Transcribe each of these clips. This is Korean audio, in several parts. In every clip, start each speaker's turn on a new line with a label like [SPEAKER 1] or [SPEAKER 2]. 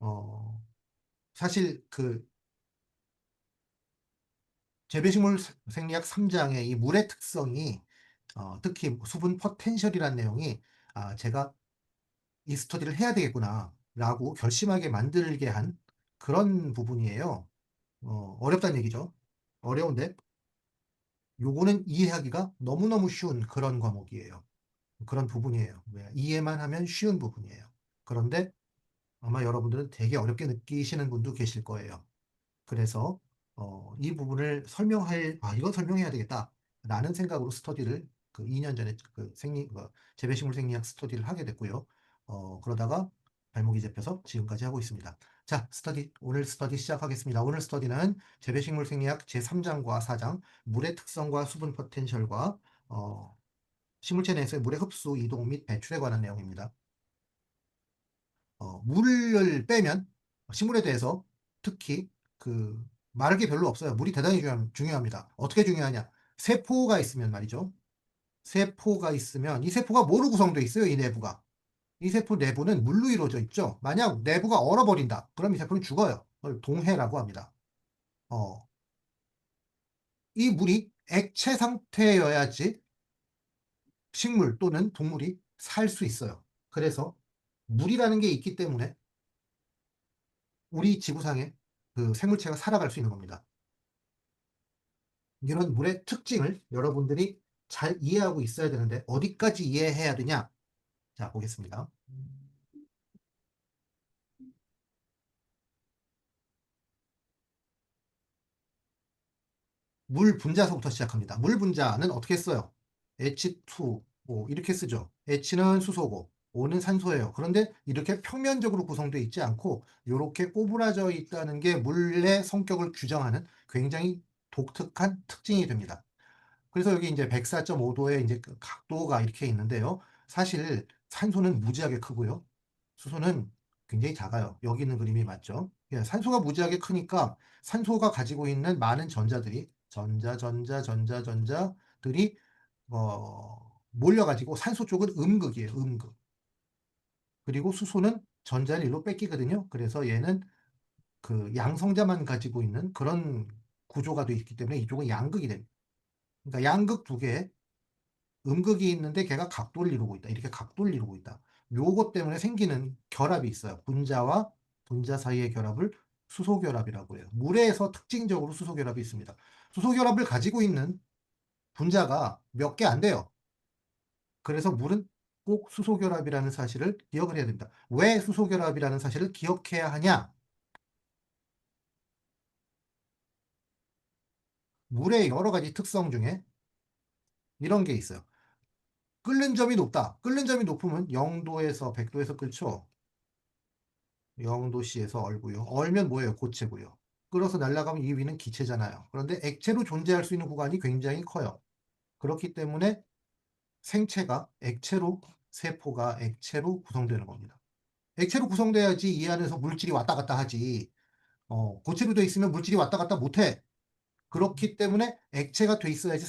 [SPEAKER 1] 어, 사실 그 재배식물 생리학 3장의 이 물의 특성이 특히 수분 포텐셜이라는 내용이 제가 이 스터디를 해야 되겠구나라고 결심하게 만들게 한 그런 부분이에요. 어렵다는 얘기죠. 어려운데 요거는 이해하기가 너무너무 쉬운 그런 과목이에요. 그런 부분이에요. 이해만 하면 쉬운 부분이에요. 그런데 아마 여러분들은 되게 어렵게 느끼시는 분도 계실 거예요. 그래서 이 부분을 이건 설명해야 되겠다라는 생각으로 스터디를 그 2년 전에 재배식물 생리학 스터디를 하게 됐고요. 그러다가 발목이 잡혀서 지금까지 하고 있습니다. 자, 오늘 스터디 시작하겠습니다. 오늘 스터디는 재배식물 생리학 제3장과 4장, 물의 특성과 수분 포텐셜과 식물체 내에서의 물의 흡수, 이동 및 배출에 관한 내용입니다. 물을 빼면 식물에 대해서 특히 그 말할 게 별로 없어요. 물이 대단히 중요합니다. 어떻게 중요하냐? 세포가 있으면 말이죠. 세포가 있으면 이 세포가 뭐로 구성되어 있어요? 이 내부가. 이 세포 내부는 물로 이루어져 있죠. 만약 내부가 얼어버린다. 그럼 이 세포는 죽어요. 그걸 동해라고 합니다. 어, 이 물이 액체 상태여야지 식물 또는 동물이 살 수 있어요. 그래서 물이라는 게 있기 때문에 우리 지구상에 그 생물체가 살아갈 수 있는 겁니다. 이런 물의 특징을 여러분들이 잘 이해하고 있어야 되는데 어디까지 이해해야 되냐? 자, 보겠습니다. 물 분자서부터 시작합니다. 물 분자는 어떻게 써요? H2, O 이렇게 쓰죠. H는 수소고 O는 산소예요. 그런데 이렇게 평면적으로 구성되어 있지 않고 이렇게 꼬부라져 있다는 게 물의 성격을 규정하는 굉장히 독특한 특징이 됩니다. 그래서 여기 이제 104.5도의 이제 그 각도가 이렇게 있는데요. 사실 산소는 무지하게 크고요. 수소는 굉장히 작아요. 여기 있는 그림이 맞죠? 예, 산소가 무지하게 크니까 산소가 가지고 있는 많은 전자들이 몰려가지고 산소 쪽은 음극이에요. 음극. 그리고 수소는 전자를 일로 뺏기거든요. 그래서 얘는 그 양성자만 가지고 있는 그런 구조가 되어 있기 때문에 이쪽은 양극이 됩니다. 그러니까 양극 두 개, 음극이 있는데 걔가 각도를 이루고 있다. 이렇게 각도를 이루고 있다. 요것 때문에 생기는 결합이 있어요. 분자와 분자 사이의 결합을 수소결합이라고 해요. 물에서 특징적으로 수소결합이 있습니다. 수소결합을 가지고 있는 분자가 몇 개 안 돼요. 그래서 물은 꼭 수소결합이라는 사실을 기억을 해야 됩니다. 왜 수소결합이라는 사실을 기억해야 하냐? 물의 여러 가지 특성 중에 이런 게 있어요. 끓는 점이 높다. 끓는 점이 높으면 0도에서 100도에서 끓죠. 0도씨에서 얼고요. 얼면 뭐예요? 고체고요. 끓어서 날아가면 이 위는 기체잖아요. 그런데 액체로 존재할 수 있는 구간이 굉장히 커요. 그렇기 때문에 생체가 액체로, 세포가 액체로 구성되는 겁니다. 액체로 구성돼야지 이 안에서 물질이 왔다 갔다 하지. 고체로 돼 있으면 물질이 왔다 갔다 못해. 그렇기 때문에 액체가 돼 있어야지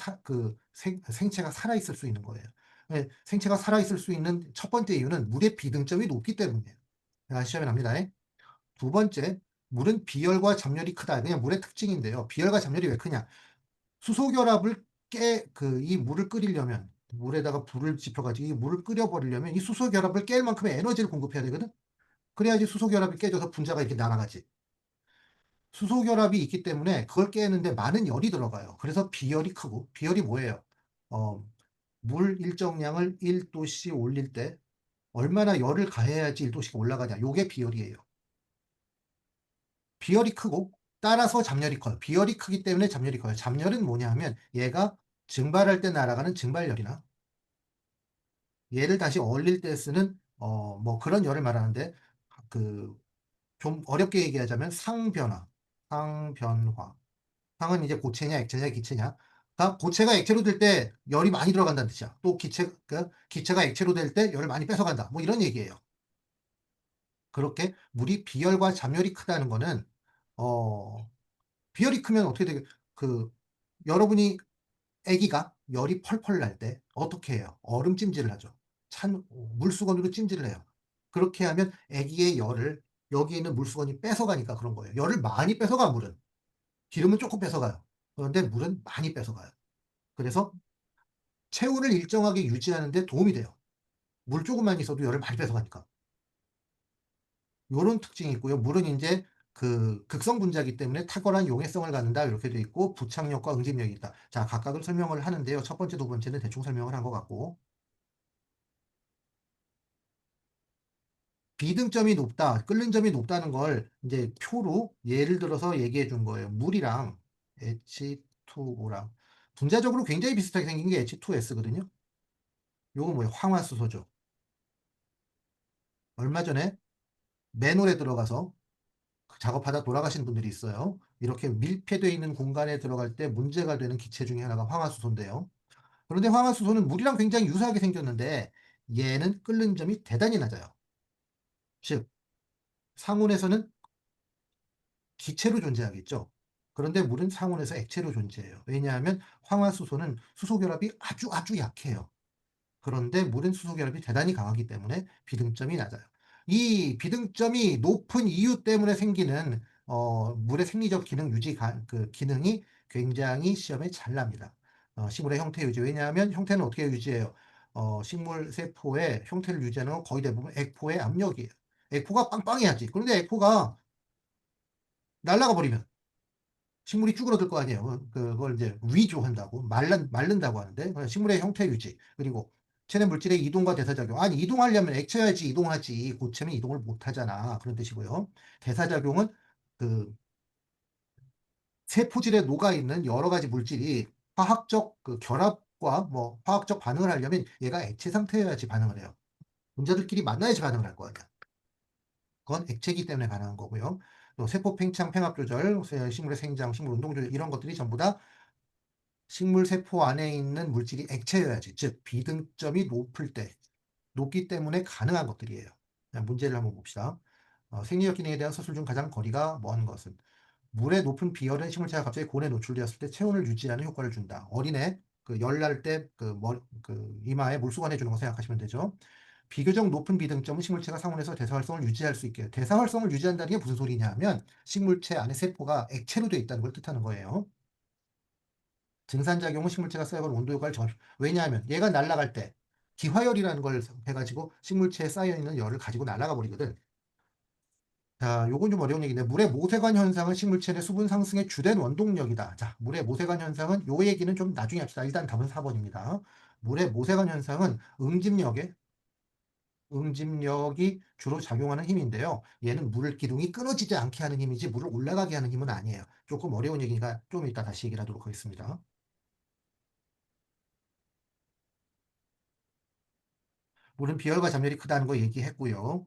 [SPEAKER 1] 생체가 살아있을 수 있는 거예요. 네, 생체가 살아있을 수 있는 첫 번째 이유는 물의 비등점이 높기 때문이에요. 시험에 납니다. 두 번째, 물은 비열과 잡열이 크다. 그냥 물의 특징인데요. 비열과 잡열이 왜 크냐? 수소 결합을 이 물을 끓이려면, 물에다가 불을 지펴가지고 이 물을 끓여버리려면 이 수소 결합을 깰 만큼의 에너지를 공급해야 되거든? 그래야지 수소 결합이 깨져서 분자가 이렇게 날아가지. 수소 결합이 있기 때문에 그걸 깨는데 많은 열이 들어가요. 그래서 비열이 크고, 비열이 뭐예요? 어, 물 일정량을 1도씨 올릴 때 얼마나 열을 가해야지 1도씨가 올라가냐. 요게 비열이에요. 비열이 크고 따라서 잡열이 커요. 비열이 크기 때문에 잡열이 커요. 잡열은 뭐냐 하면 얘가 증발할 때 날아가는 증발열이나 얘를 다시 얼릴 때 쓰는 뭐 그런 열을 말하는데 그 좀 어렵게 얘기하자면 상변화. 상은 이제 고체냐 액체냐 기체냐. 그러니까 고체가 액체로 될 때 열이 많이 들어간다는 뜻이야. 또 기체가 액체로 될 때 열을 많이 뺏어간다. 뭐 이런 얘기예요. 그렇게 물이 비열과 잡열이 크다는 거는 어, 비열이 크면 어떻게 되게 그 여러분이 아기가 열이 펄펄 날 때 어떻게 해요? 얼음 찜질을 하죠. 물수건으로 찜질을 해요. 그렇게 하면 아기의 열을 여기 있는 물수건이 뺏어가니까 그런 거예요. 열을 많이 뺏어가 물은. 기름은 조금 뺏어가요. 그런데 물은 많이 뺏어가요. 그래서 체온을 일정하게 유지하는 데 도움이 돼요. 물 조금만 있어도 열을 많이 뺏어가니까. 요런 특징이 있고요. 물은 인제 그 극성 분자이기 때문에 탁월한 용해성을 갖는다 이렇게 돼 있고 부착력과 응집력이 있다. 자 각각을 설명을 하는데요. 첫 번째, 두 번째는 대충 설명을 한 것 같고 비등점이 높다, 끓는 점이 높다는 걸 인제 표로 예를 들어서 얘기해 준 거예요. 물이랑 H2O랑 분자적으로 굉장히 비슷하게 생긴 게 H2S거든요. 요건 뭐예요? 황화수소죠. 얼마 전에 맨홀에 들어가서 그 작업하다 돌아가신 분들이 있어요. 이렇게 밀폐되어 있는 공간에 들어갈 때 문제가 되는 기체 중에 하나가 황화수소인데요. 그런데 황화수소는 물이랑 굉장히 유사하게 생겼는데 얘는 끓는 점이 대단히 낮아요. 즉 상온에서는 기체로 존재하겠죠. 그런데 물은 상온에서 액체로 존재해요. 왜냐하면 황화수소는 수소 결합이 아주 약해요. 그런데 물은 수소 결합이 대단히 강하기 때문에 비등점이 낮아요. 이 비등점이 높은 이유 때문에 생기는 물의 생리적 기능 유지 그 기능이 굉장히 시험에 잘 납니다. 식물의 형태 유지. 왜냐하면 형태는 어떻게 유지해요? 식물 세포의 형태를 유지하는 건 거의 대부분 액포의 압력이에요. 액포가 빵빵해야지. 그런데 액포가 날아가 버리면 식물이 쭈그러들 거 아니에요. 그걸 이제 위조한다고 말른다고 하는데 식물의 형태 유지 그리고 체내 물질의 이동과 대사작용. 아니 이동하려면 액체여야지 이동하지 고체면 이동을 못 하잖아. 그런 뜻이고요. 대사작용은 그 세포질에 녹아 있는 여러 가지 물질이 화학적 그 결합과 뭐 화학적 반응을 하려면 얘가 액체 상태여야지 반응을 해요. 분자들끼리 만나야지 반응을 할 거 아니야. 그건 액체이기 때문에 가능한 거고요. 또 세포 팽창, 팽합 조절, 식물의 생장, 식물 운동 조절 이런 것들이 전부 다 식물 세포 안에 있는 물질이 액체여야지. 즉 비등점이 높을 때 높기 때문에 가능한 것들이에요. 자, 문제를 한번 봅시다. 생리적 기능에 대한 서술 중 가장 거리가 먼 것은 물의 높은 비열은 식물체가 갑자기 고온에 노출되었을 때 체온을 유지하는 효과를 준다. 어린애 그 열날 때 그 이마에 물수건 해주는 거 생각하시면 되죠. 비교적 높은 비등점은 식물체가 상온에서 대사활성을 유지할 수 있게 해요. 대사활성을 유지한다는 게 무슨 소리냐 하면 식물체 안에 세포가 액체로 되어 있다는 걸 뜻하는 거예요. 증산작용은 식물체가 쌓여간 온도 효과를 왜냐하면 얘가 날아갈 때 기화열이라는 걸 해가지고 식물체에 쌓여있는 열을 가지고 날아가 버리거든. 자, 요건 좀 어려운 얘기인데 물의 모세관 현상은 식물체 내 수분 상승의 주된 원동력이다. 자, 물의 모세관 현상은 요 얘기는 좀 나중에 합시다. 일단 답은 4번입니다. 물의 모세관 현상은 응집력이 주로 작용하는 힘인데요. 얘는 물 기둥이 끊어지지 않게 하는 힘이지 물을 올라가게 하는 힘은 아니에요. 조금 어려운 얘기니까 좀 이따 다시 얘기를 하도록 하겠습니다. 물은 비열과 잠열이 크다는 거 얘기했고요.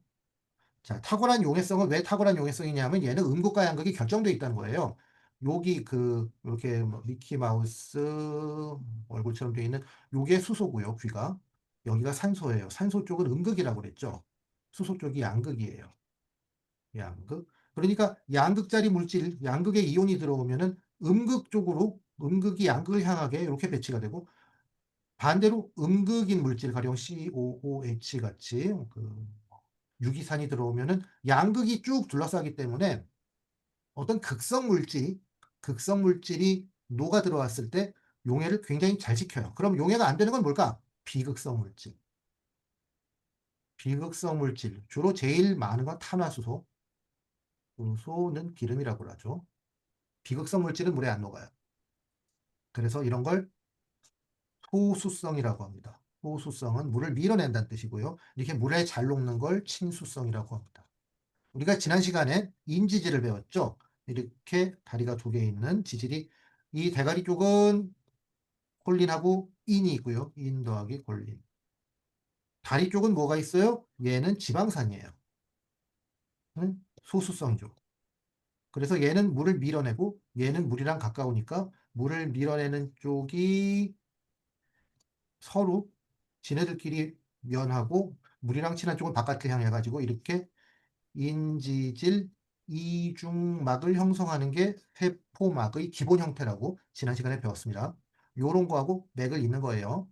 [SPEAKER 1] 자, 탁월한 용해성은 왜 탁월한 용해성이냐면 얘는 음극과 양극이 결정되어 있다는 거예요. 여기 그 이렇게 뭐 미키 마우스 얼굴처럼 되어 있는 요게 수소고요. 귀가. 여기가 산소예요. 산소 쪽은 음극이라고 그랬죠. 수소 쪽이 양극이에요. 양극. 그러니까 양극자리 물질, 양극의 이온이 들어오면은 음극 쪽으로 음극이 양극을 향하게 이렇게 배치가 되고 반대로 음극인 물질 가령 COOH 같이 그 유기산이 들어오면은 양극이 쭉 둘러싸기 때문에 어떤 극성 물질이 녹아 들어왔을 때 용해를 굉장히 잘 지켜요. 그럼 용해가 안 되는 건 뭘까? 비극성 물질. 비극성 물질. 주로 제일 많은 건 탄화수소. 수소는 기름이라고 하죠. 비극성 물질은 물에 안 녹아요. 그래서 이런 걸 소수성이라고 합니다. 소수성은 물을 밀어낸다는 뜻이고요. 이렇게 물에 잘 녹는 걸 친수성이라고 합니다. 우리가 지난 시간에 인지질을 배웠죠. 이렇게 다리가 두 개 있는 지질이 이 대가리 쪽은 콜린하고 인이 있고요. 인 더하기 콜린. 다리 쪽은 뭐가 있어요? 얘는 지방산이에요. 소수성이죠. 그래서 얘는 물을 밀어내고 얘는 물이랑 가까우니까 물을 밀어내는 쪽이 서로 지네들끼리 면하고 물이랑 친한 쪽은 바깥을 향해 가지고 이렇게 인지질 이중막을 형성하는 게 세포막의 기본 형태라고 지난 시간에 배웠습니다. 요런 거하고 맥을 잇는 거예요.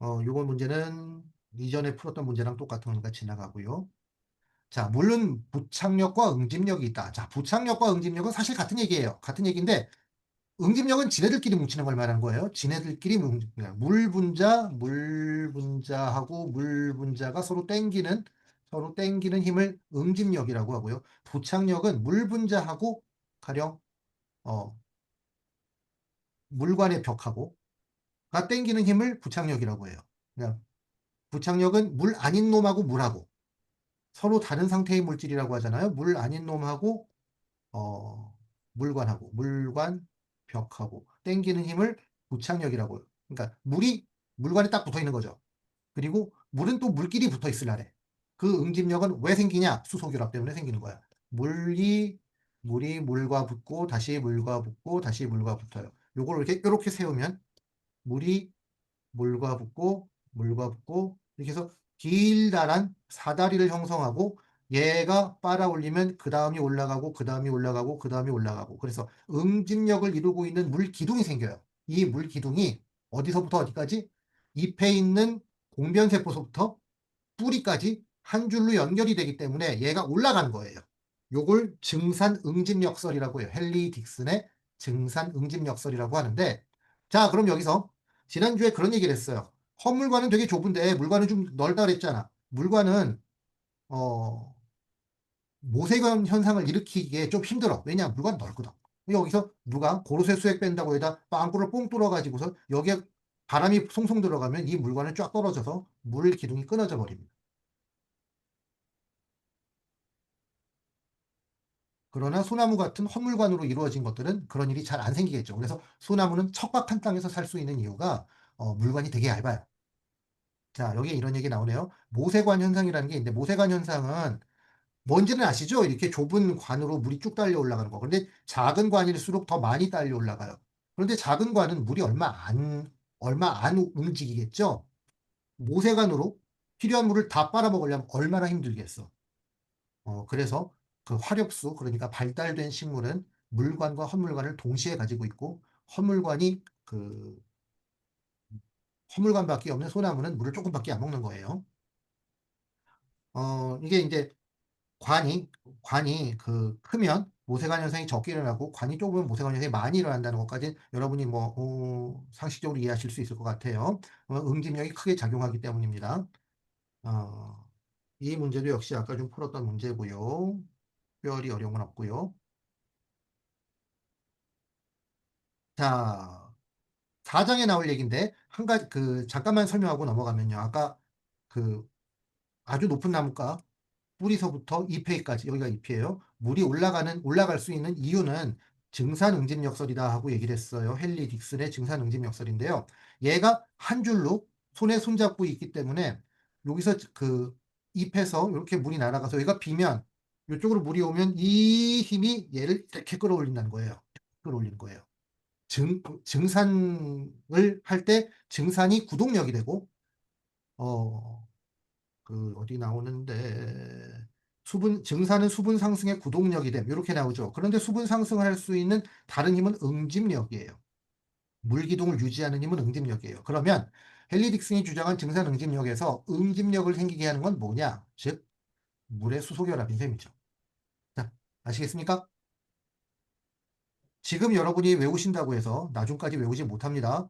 [SPEAKER 1] 요번 문제는 이전에 풀었던 문제랑 똑같은 거니까 지나가고요. 자, 물론 부착력과 응집력이 있다. 자, 부착력과 응집력은 사실 같은 얘기예요. 같은 얘기인데 응집력은 지네들끼리 뭉치는 걸 말하는 거예요. 지네들끼리 물 분자, 물 분자하고 물 분자가 서로 땡기는 힘을 응집력이라고 하고요. 부착력은 물 분자하고 가령 어, 물관의 벽하고가 땡기는 힘을 부착력이라고 해요. 그냥 부착력은 물 아닌 놈하고 물하고 서로 다른 상태의 물질이라고 하잖아요. 물 아닌 놈하고 어, 물관, 벽하고 땡기는 힘을 부착력이라고. 그러니까 물관에 딱 붙어 있는 거죠. 그리고 물은 또 물끼리 붙어 있으라래. 그 응집력은 왜 생기냐? 수소결합 때문에 생기는 거야. 물이 물과 붙고 다시 물과 붙고 다시 물과 붙어요. 요걸 이렇게 세우면 물이 물과 붙고 이렇게 해서 길다란 사다리를 형성하고 얘가 빨아 올리면 그 다음이 올라가고 그 다음이 올라가고 그 다음이 올라가고 그래서 응집력을 이루고 있는 물기둥이 생겨요. 이 물기둥이 어디서부터 어디까지? 잎에 있는 공변세포서부터 뿌리까지 한 줄로 연결이 되기 때문에 얘가 올라가는 거예요. 요걸 증산응집력설이라고 해요. 헨리 딕슨의 증산응집력설이라고 하는데 자, 그럼 여기서 지난주에 그런 얘기를 했어요. 헛물관은 되게 좁은데 물관은 좀 넓다 그랬잖아. 물관은 어, 모세관 현상을 일으키기에 좀 힘들어. 왜냐? 물관은 넓거든. 여기서 누가 고로쇠 수액 뺀다고 해다 빵꾸를 뽕 뚫어가지고서 여기에 바람이 송송 들어가면 이 물관은 쫙 떨어져서 물 기둥이 끊어져 버립니다. 그러나 소나무 같은 헛물관으로 이루어진 것들은 그런 일이 잘 안 생기겠죠. 그래서 소나무는 척박한 땅에서 살 수 있는 이유가 물관이 되게 얇아요. 자, 여기에 이런 얘기 나오네요. 모세관 현상이라는 게 있는데 모세관 현상은 뭔지는 아시죠? 이렇게 좁은 관으로 물이 쭉 딸려 올라가는 거. 그런데 작은 관일수록 더 많이 딸려 올라가요. 그런데 작은 관은 물이 얼마 안 움직이겠죠? 모세관으로 필요한 물을 다 빨아먹으려면 얼마나 힘들겠어. 그래서 그 화력수, 그러니까 발달된 식물은 물관과 헛물관을 동시에 가지고 있고, 헛물관이 그 헛물관밖에 없는 소나무는 물을 조금밖에 안 먹는 거예요. 이게 이제 관이 크면 모세관 현상이 적게 일어나고 관이 좁으면 모세관 현상이 많이 일어난다는 것까지 여러분이 상식적으로 이해하실 수 있을 것 같아요. 응집력이 크게 작용하기 때문입니다. 어, 이 문제도 역시 아까 좀 풀었던 문제고요. 특별히 어려운 건 없고요. 자, 4장에 나올 얘기인데 한 가지 잠깐만 설명하고 넘어가면요. 아까 그 아주 높은 나무가 뿌리서부터 잎에까지 여기가 잎이에요. 물이 올라갈 수 있는 이유는 증산응집력설이다 하고 얘기를 했어요. 헨리 딕슨의 증산응집력설인데요. 얘가 한 줄로 손에 손잡고 있기 때문에 여기서 그 잎에서 이렇게 물이 날아가서 얘가 비면 이쪽으로 물이 오면 이 힘이 얘를 이렇게 끌어올린다는 거예요. 끌어올리는 거예요. 증산을 할 때 증산이 구동력이 되고 어, 어디 나오는데 증산은 수분 상승의 구동력이 됨 이렇게 나오죠. 그런데 수분 상승을 할 수 있는 다른 힘은 응집력이에요. 물기둥을 유지하는 힘은 응집력이에요. 그러면 헨리 딕슨이 주장한 증산 응집력에서 응집력을 생기게 하는 건 뭐냐? 즉 물의 수소결합인 셈이죠. 자, 아시겠습니까? 지금 여러분이 외우신다고 해서 나중까지 외우지 못합니다.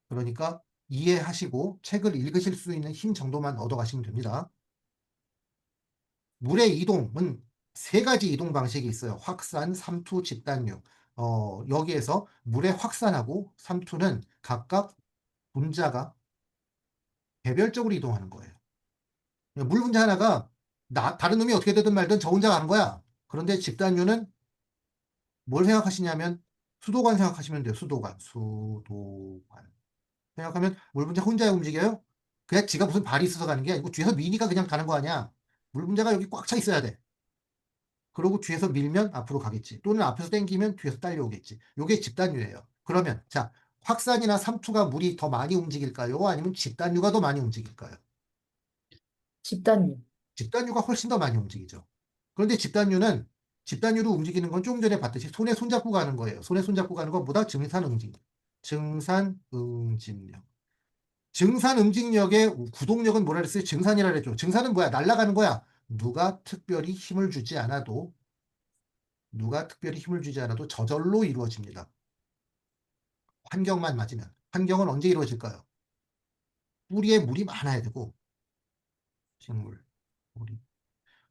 [SPEAKER 1] 그러니까 이해하시고 책을 읽으실 수 있는 힘 정도만 얻어가시면 됩니다. 물의 이동은 세 가지 이동 방식이 있어요. 확산, 삼투, 집단류. 여기에서 물의 확산하고 삼투는 각각 분자가 개별적으로 이동하는 거예요. 물 분자 하나가 다른 놈이 어떻게 되든 말든 저 혼자 가는 거야. 그런데 집단류는 뭘 생각하시냐면 수도관 생각하시면 돼요. 수도관. 생각하면 물 분자 혼자 움직여요? 그냥 지가 무슨 발이 있어서 가는 게 아니고 뒤에서 미니가 그냥 가는 거 아니야. 물 분자가 여기 꽉 차 있어야 돼. 그러고 뒤에서 밀면 앞으로 가겠지. 또는 앞에서 당기면 뒤에서 딸려오겠지. 요게 집단류예요. 그러면 자, 확산이나 삼투가 물이 더 많이 움직일까요? 아니면 집단류가 더 많이 움직일까요?
[SPEAKER 2] 집단요.
[SPEAKER 1] 집단류가 훨씬 더 많이 움직이죠. 그런데 집단류로 움직이는 건 조금 전에 봤듯이 손에 손잡고 가는 거예요. 손에 손잡고 가는 것보다 증산응집력. 증산 응징력의 구동력은 뭐라 그랬어요? 증산이라 그랬죠. 증산은 뭐야? 날아가는 거야. 누가 특별히 힘을 주지 않아도 저절로 이루어집니다. 환경만 맞으면. 환경은 언제 이루어질까요? 뿌리에 물이 많아야 되고, 식물, 뿌리.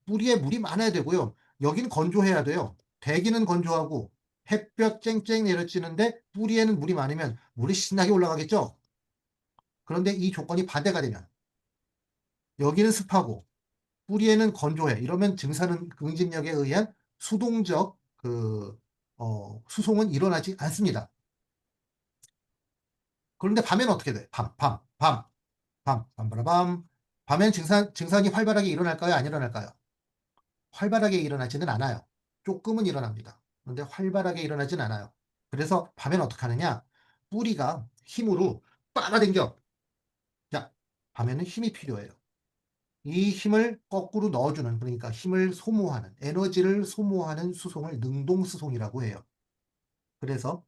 [SPEAKER 1] 뿌리에 물이 많아야 되고요. 여기는 건조해야 돼요. 대기는 건조하고 햇볕 쨍쨍 내려지는데 뿌리에는 물이 많으면 물이 신나게 올라가겠죠. 그런데 이 조건이 반대가 되면 여기는 습하고 뿌리에는 건조해. 이러면 증산은 응집력에 의한 수동적 수송은 일어나지 않습니다. 그런데 밤에는 어떻게 돼? 밤바라밤. 밤엔 증산이 활발하게 일어날까요? 안 일어날까요? 활발하게 일어나지는 않아요. 조금은 일어납니다. 그런데 활발하게 일어나진 않아요. 그래서 밤에는 어떻게 하느냐? 뿌리가 힘으로 빨아당겨. 자, 밤에는 힘이 필요해요. 이 힘을 거꾸로 넣어주는, 그러니까 힘을 소모하는, 에너지를 소모하는 수송을 능동수송이라고 해요. 그래서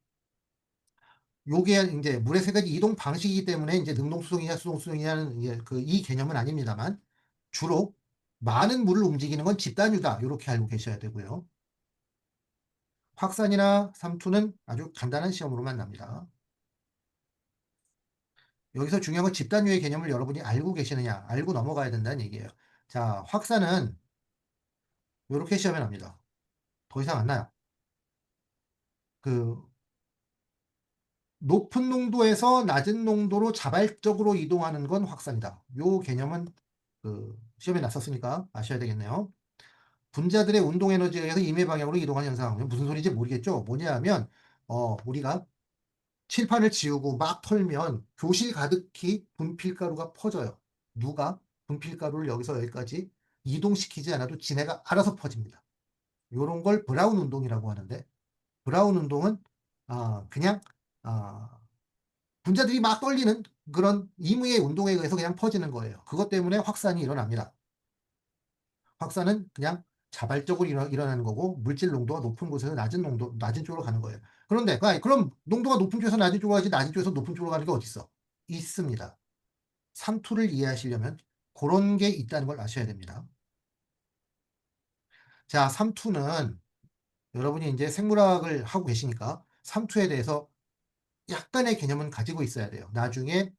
[SPEAKER 1] 요게 이제 물의 세 가지 이동 방식이기 때문에 이제 능동수송이냐 수동수송이냐는 이 개념은 아닙니다만 주로 많은 물을 움직이는 건 집단유다. 이렇게 알고 계셔야 되고요. 확산이나 삼투는 아주 간단한 시험으로만 납니다. 여기서 중요한 건 집단유의 개념을 여러분이 알고 계시느냐, 알고 넘어가야 된다는 얘기예요. 자, 확산은 이렇게 시험에 납니다. 더 이상 안 나요. 그 높은 농도에서 낮은 농도로 자발적으로 이동하는 건 확산이다. 요 개념은 시험에 났었으니까 아셔야 되겠네요. 분자들의 운동 에너지에 의해서 임의 방향으로 이동하는 현상. 무슨 소리인지 모르겠죠? 뭐냐 하면 우리가 칠판을 지우고 막 털면 교실 가득히 분필가루가 퍼져요. 누가 분필가루를 여기서 여기까지 이동시키지 않아도 지네가 알아서 퍼집니다. 이런 걸 브라운 운동이라고 하는데 브라운 운동은 그냥 분자들이 막 떨리는 그런 임의의 운동에 의해서 그냥 퍼지는 거예요. 그것 때문에 확산이 일어납니다. 확산은 그냥 자발적으로 일어나는 거고 물질 농도가 높은 곳에서 낮은 쪽으로 가는 거예요. 그런데 그럼 농도가 높은 쪽에서 낮은 쪽으로 가지 낮은 쪽에서 높은 쪽으로 가는 게 어디 있어? 있습니다. 삼투를 이해하시려면 그런 게 있다는 걸 아셔야 됩니다. 자, 삼투는 여러분이 이제 생물학을 하고 계시니까 삼투에 대해서 약간의 개념은 가지고 있어야 돼요. 나중에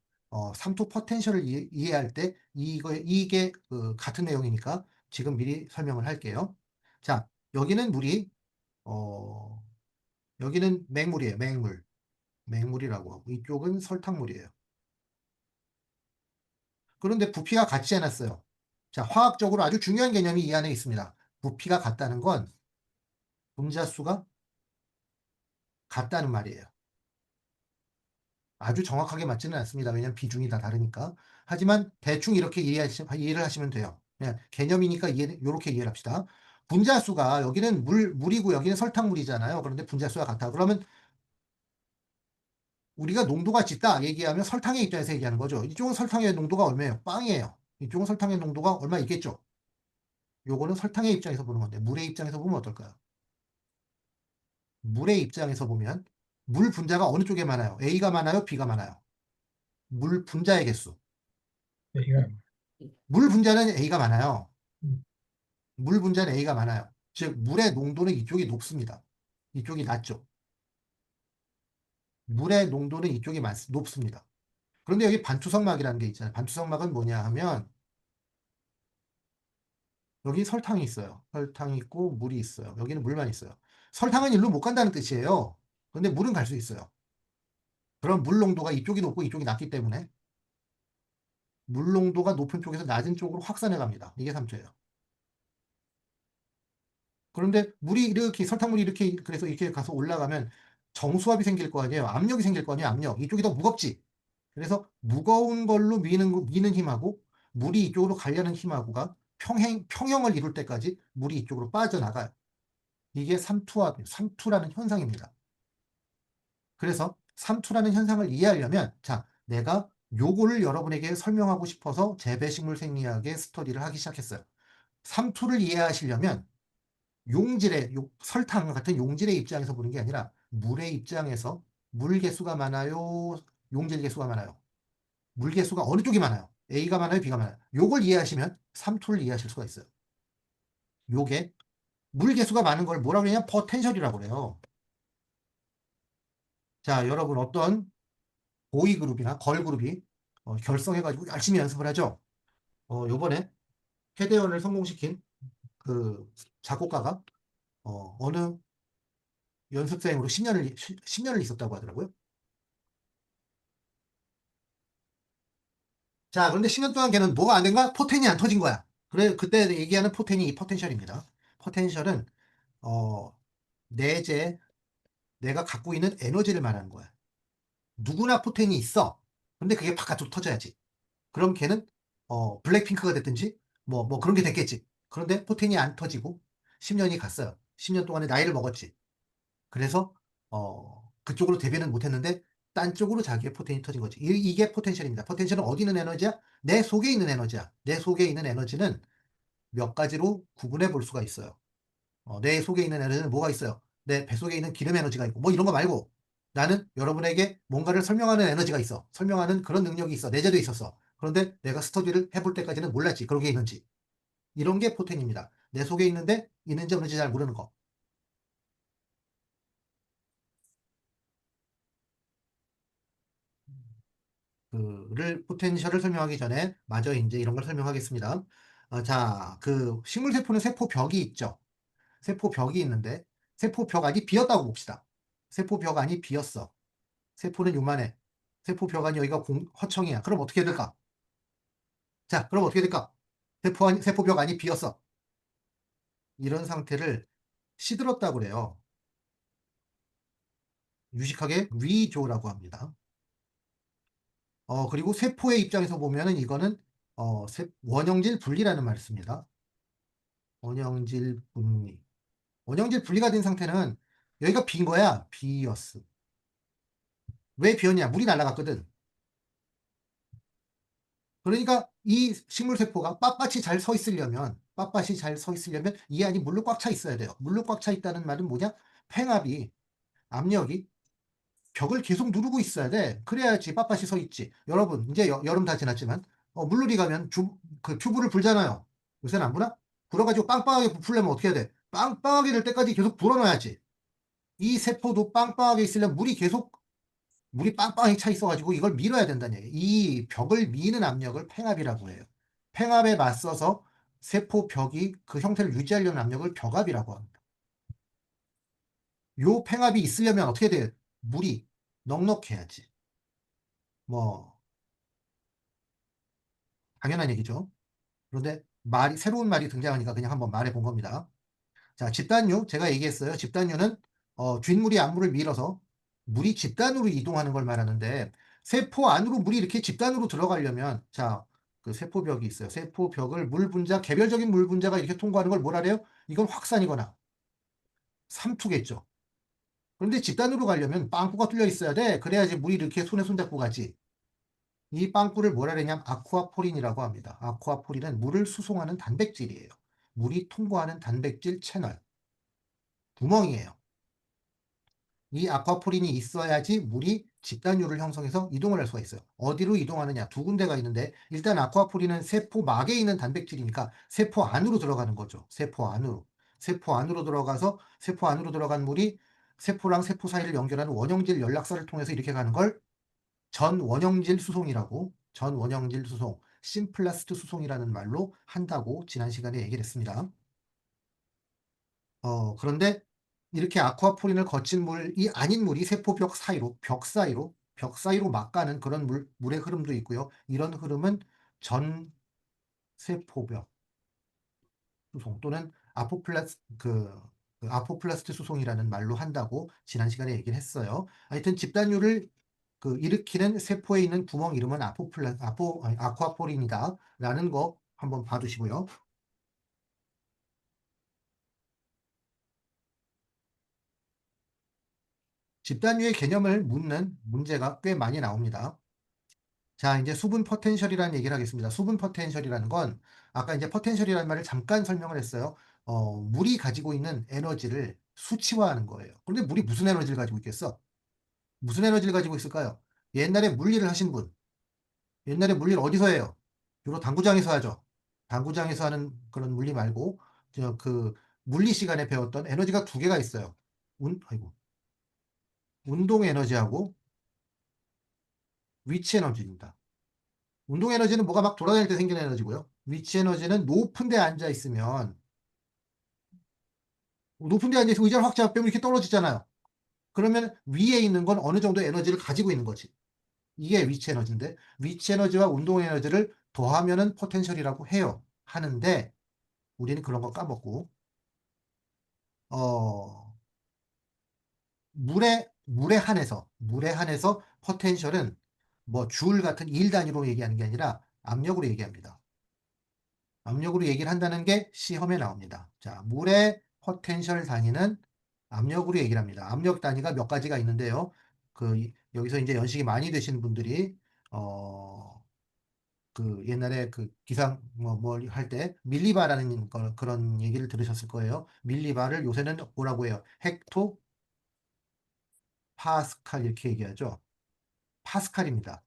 [SPEAKER 1] 삼투 포텐셜을 이해할 때 이게 같은 내용이니까 지금 미리 설명을 할게요. 자, 여기는 물이 어, 여기는 맹물이에요. 맹물이라고 하고 이쪽은 설탕물이에요. 그런데 부피가 같지 않았어요. 자, 화학적으로 아주 중요한 개념이 이 안에 있습니다. 부피가 같다는 건 분자수가 같다는 말이에요. 아주 정확하게 맞지는 않습니다. 왜냐하면 비중이 다 다르니까. 하지만 대충 이렇게 이해를 하시면 돼요. 그냥 개념이니까 이렇게 이해를 합시다. 분자수가 여기는 물이고 여기는 설탕물이잖아요. 그런데 분자수가 같아. 그러면 우리가 농도가 짙다 얘기하면 설탕의 입장에서 얘기하는 거죠. 이쪽은 설탕의 농도가 얼마예요? 빵이에요. 이쪽은 설탕의 농도가 얼마 있겠죠. 요거는 설탕의 입장에서 보는 건데 물의 입장에서 보면 어떨까요? 물의 입장에서 보면 물 분자가 어느 쪽에 많아요? A가 많아요? B가 많아요? 물 분자의 개수.
[SPEAKER 2] 여기가
[SPEAKER 1] 물 분자는 A가 많아요.
[SPEAKER 2] 음,
[SPEAKER 1] 물 분자는 A가 많아요. 즉 물의 농도는 이쪽이 높습니다. 이쪽이 낮죠. 물의 농도는 이쪽이 높습니다. 그런데 여기 반투성막이라는 게 있잖아요. 반투성막은 뭐냐 하면 여기 설탕이 있어요. 설탕이 있고 물이 있어요. 여기는 물만 있어요. 설탕은 일로 못 간다는 뜻이에요. 그런데 물은 갈 수 있어요. 그럼 물 농도가 이쪽이 높고 이쪽이 낮기 때문에 물 농도가 높은 쪽에서 낮은 쪽으로 확산해 갑니다. 이게 삼투예요. 그런데 물이 이렇게 설탕물이 이렇게 그래서 이렇게 가서 올라가면 정수압이 생길 거 아니에요. 압력이 생길 거 아니에요. 압력. 이쪽이 더 무겁지. 그래서 무거운 걸로 미는 힘하고 물이 이쪽으로 가려는 힘하고가 평형을 이룰 때까지 물이 이쪽으로 빠져나가요. 이게 삼투라는 현상입니다. 그래서 삼투라는 현상을 이해하려면 자, 내가 요거를 여러분에게 설명하고 싶어서 재배식물 생리학의 스터디를 하기 시작했어요. 삼투를 이해하시려면 설탕 같은 용질의 입장에서 보는 게 아니라 물의 입장에서 물 개수가 많아요, 용질 개수가 많아요. 물개수가 어느 쪽이 많아요? A가 많아요? B가 많아요? 요걸 이해하시면 삼투를 이해하실 수가 있어요. 요게 물개수가 많은 걸 뭐라고 그러냐? 포텐셜이라고 그래요. 자, 여러분 어떤 보이그룹이나 걸그룹이 결성해가지고 열심히 연습을 하죠. 요번에 캐대언을 성공시킨 그 작곡가가 어느 연습생으로 10년을 있었다고 하더라고요. 자, 그런데 10년 동안 걔는 뭐가 안 된가? 포텐이 안 터진 거야. 그래, 그때 얘기하는 포텐이 이 포텐셜입니다. 포텐셜은, 어, 내재, 내가 갖고 있는 에너지를 말하는 거야. 누구나 포텐이 있어. 근데 그게 바깥으로 터져야지. 그럼 걔는, 블랙핑크가 됐든지, 뭐 그런 게 됐겠지. 그런데 포텐이 안 터지고 10년이 갔어요. 10년 동안에 나이를 먹었지. 그래서 그쪽으로 대비는 못했는데 딴 쪽으로 자기의 포텐이 터진 거지. 이게 포텐셜입니다. 포텐셜은 어디 있는 에너지야? 내 속에 있는 에너지야. 내 속에 있는 에너지는 몇 가지로 구분해 볼 수가 있어요. 내 속에 있는 에너지는 뭐가 있어요? 내 뱃속에 있는 기름 에너지가 있고 뭐 이런 거 말고 나는 여러분에게 뭔가를 설명하는 에너지가 있어. 설명하는 그런 능력이 있어. 내재돼 있었어. 그런데 내가 스터디를 해볼 때까지는 몰랐지. 그런 게 있는지. 이런 게 포텐입니다. 내 속에 있는데 있는지 없는지 잘 모르는 거. 그를 포텐셜을 설명하기 전에 마저 이제 이런 걸 설명하겠습니다. 자, 그 식물세포는 세포벽이 있죠. 세포벽이 있는데 세포벽 안이 비었다고 봅시다. 세포벽 안이 비었어. 세포는 요만해. 세포벽 안이 여기가 허청이야. 그럼 어떻게 될까? 자, 그럼 어떻게 될까? 세포벽 안이 비었어. 이런 상태를 시들었다고 그래요. 유식하게 위조라고 합니다. 그리고 세포의 입장에서 보면은 이거는 원형질 분리라는 말을 씁니다. 원형질 분리. 원형질 분리가 된 상태는 여기가 빈 거야. 비었어. 왜 비었냐? 물이 날아갔거든. 그러니까 이 식물세포가 빳빳이 잘 서 있으려면, 빳빳이 잘 서 있으려면 이 안이 물로 꽉 차 있어야 돼요. 물로 꽉 차 있다는 말은 뭐냐? 팽압이, 압력이 벽을 계속 누르고 있어야 돼. 그래야지 빳빳이 서 있지. 여러분, 이제 여름 다 지났지만, 물놀이 가면 그 튜브를 불잖아요. 요새는 안 부나? 불어가지고 빵빵하게 부풀려면 어떻게 해야 돼? 빵빵하게 될 때까지 계속 불어놔야지. 이 세포도 빵빵하게 있으려면 물이 빵빵히 차 있어가지고 이걸 밀어야 된다는 얘기예요. 이 벽을 미는 압력을 팽압이라고 해요. 팽압에 맞서서 세포 벽이 그 형태를 유지하려는 압력을 벽압이라고 합니다. 요 팽압이 있으려면 어떻게 돼요? 물이 넉넉해야지. 뭐 당연한 얘기죠. 그런데 새로운 말이 등장하니까 그냥 한번 말해 본 겁니다. 자, 집단류 제가 얘기했어요. 집단류는 뒷물이 앞물을 밀어서 물이 집단으로 이동하는 걸 말하는데 세포 안으로 물이 이렇게 집단으로 들어가려면 자, 그 세포벽이 있어요. 세포벽을 물 분자 개별적인 물 분자가 이렇게 통과하는 걸 뭐라 그래요? 이건 확산이거나 삼투겠죠. 그런데 집단으로 가려면 빵꾸가 뚫려 있어야 돼. 그래야지 물이 이렇게 손에 손잡고 가지. 이 빵꾸를 뭐라 그러냐면 아쿠아포린이라고 합니다. 아쿠아포린은 물을 수송하는 단백질이에요. 물이 통과하는 단백질 채널, 구멍이에요. 이 아쿠아포린이 있어야지 물이 집단유를 형성해서 이동을 할 수가 있어요. 어디로 이동하느냐? 두 군데가 있는데 일단 아쿠아포린은 세포막에 있는 단백질이니까 세포 안으로 들어가는 거죠. 세포 안으로. 세포 안으로 들어가서 세포 안으로 들어간 물이 세포랑 세포 사이를 연결하는 원형질 연락사를 통해서 이렇게 가는 걸 전원형질 수송이라고 전원형질 수송, 심플라스트 수송이라는 말로 한다고 지난 시간에 얘기를 했습니다. 그런데 이렇게 아쿠아포린을 거친 물이 아닌 물이 세포벽 사이로, 벽 사이로 막 가는 그런 물의 흐름도 있고요. 이런 흐름은 전세포벽 수송 또는 아포플라스트 수송이라는 말로 한다고 지난 시간에 얘기를 했어요. 하여튼 집단유를 일으키는 세포에 있는 구멍 이름은 아쿠아포린이다라는 거 한번 봐두시고요. 집단유의 개념을 묻는 문제가 꽤 많이 나옵니다. 자, 이제 수분 포텐셜이라는 얘기를 하겠습니다. 수분 포텐셜이라는 건 아까 이제 포텐셜이라는 말을 잠깐 설명을 했어요. 물이 가지고 있는 에너지를 수치화하는 거예요. 그런데 물이 무슨 에너지를 가지고 있겠어? 무슨 에너지를 가지고 있을까요? 옛날에 물리를 하신 분, 옛날에 물리를 어디서 해요? 주로 당구장에서 하죠. 당구장에서 하는 그런 물리 말고 저 그 물리 시간에 배웠던 에너지가 두 개가 있어요. 아이고, 운동 에너지하고 위치 에너지입니다. 운동 에너지는 뭐가 막 돌아다닐 때 생기는 에너지고요. 위치 에너지는 높은 데 앉아 있으면, 높은 데 앉아 있으면 의자를 확 잡으면 이렇게 떨어지잖아요. 그러면 위에 있는 건 어느 정도 에너지를 가지고 있는 거지. 이게 위치 에너지인데, 위치 에너지와 운동 에너지를 더하면은 포텐셜이라고 해요. 하는데 우리는 그런 거 까먹고 어 물에 한해서 포텐셜은 뭐 줄 같은 일 단위로 얘기하는 게 아니라 압력으로 얘기합니다. 압력으로 얘기를 한다는 게 시험에 나옵니다. 자, 물의 포텐셜 단위는 압력으로 얘기를 합니다. 압력 단위가 몇 가지가 있는데요. 여기서 이제 연식이 많이 되시는 분들이 어 옛날에 기상 뭘 할 때 밀리바라는 그런 얘기를 들으셨을 거예요. 밀리바를 요새는 뭐라고 해요? 헥토 파스칼 이렇게 얘기하죠. 파스칼입니다.